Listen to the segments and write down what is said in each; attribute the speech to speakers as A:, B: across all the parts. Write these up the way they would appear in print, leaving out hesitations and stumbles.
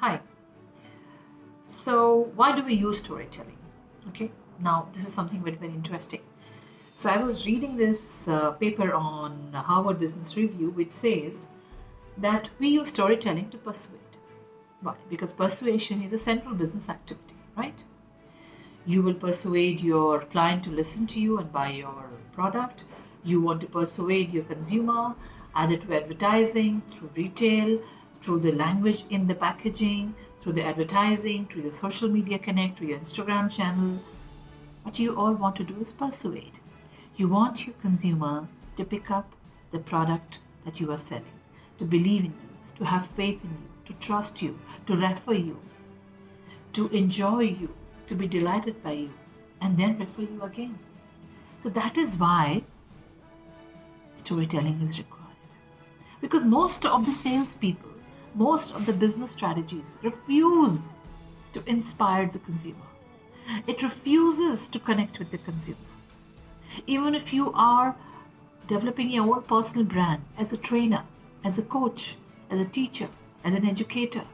A: Hi. So, why do we use storytelling? Okay, now this is something very, very interesting. So, I was reading this paper on Harvard Business Review, which says that we use storytelling to persuade. Why? Because persuasion is a central business activity, right? You will persuade your client to listen to you and buy your product. You want to persuade your consumer either through advertising, through retail, through the language in the packaging, through the advertising, through your social media connect, through your Instagram channel. What you all want to do is persuade. You want your consumer to pick up the product that you are selling, to believe in you, to have faith in you, to trust you, to refer you, to enjoy you, to be delighted by you, and then refer you again. So that is why storytelling is required. Because most of the salespeople, most of the business strategies refuse to inspire the consumer. It refuses to connect with the consumer. Even if you are developing your own personal brand as a trainer, as a coach, as a teacher, as an educator,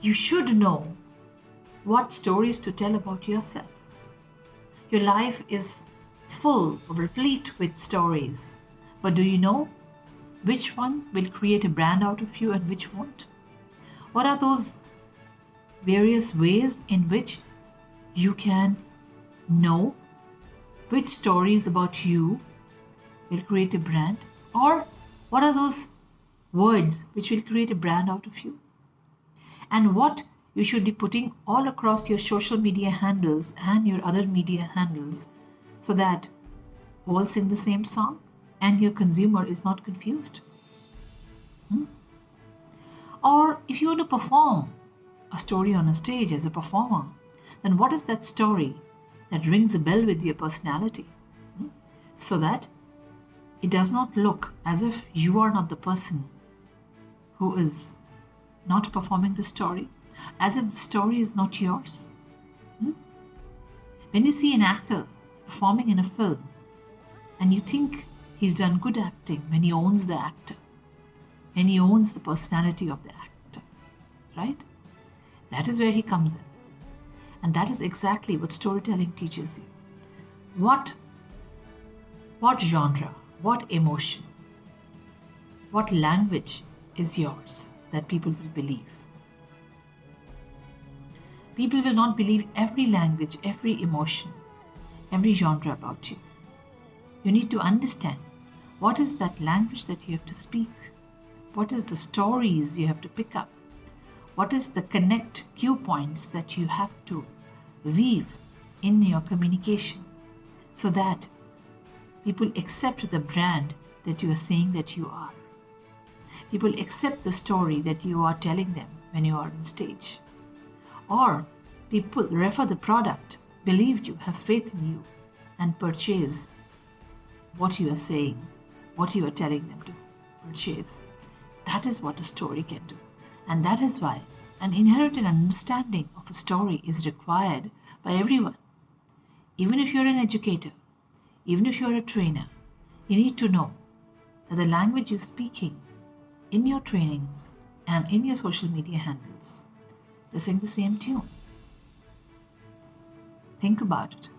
A: you should know what stories to tell about yourself. Your life is full or replete with stories, but do you know which one will create a brand out of you and which won't? What are those various ways in which you can know which stories about you will create a brand? Or what are those words which will create a brand out of you? And what you should be putting all across your social media handles and your other media handles so that all sing the same song and your consumer is not confused. Or if you want to perform a story on a stage as a performer, then what is that story that rings a bell with your personality? So that it does not look as if you are not the person who is not performing the story, as if the story is not yours. When you see an actor performing in a film and you think he's done good acting when he owns the actor, when he owns the personality of the actor, right? That is where he comes in. And that is exactly what storytelling teaches you. What genre, what emotion, what language is yours that people will believe? People will not believe every language, every emotion, every genre about you. You need to understand what is that language that you have to speak, what is the stories you have to pick up, what is the connect cue points that you have to weave in your communication so that people accept the brand that you are saying that you are. People accept the story that you are telling them when you are on stage. Or people refer the product, believe you, have faith in you, and purchase what you are saying, what you are telling them to purchase. That is what a story can do. And that is why an inherent understanding of a story is required by everyone. Even if you're an educator, even if you're a trainer, you need to know that the language you're speaking in your trainings and in your social media handles, they sing the same tune. Think about it.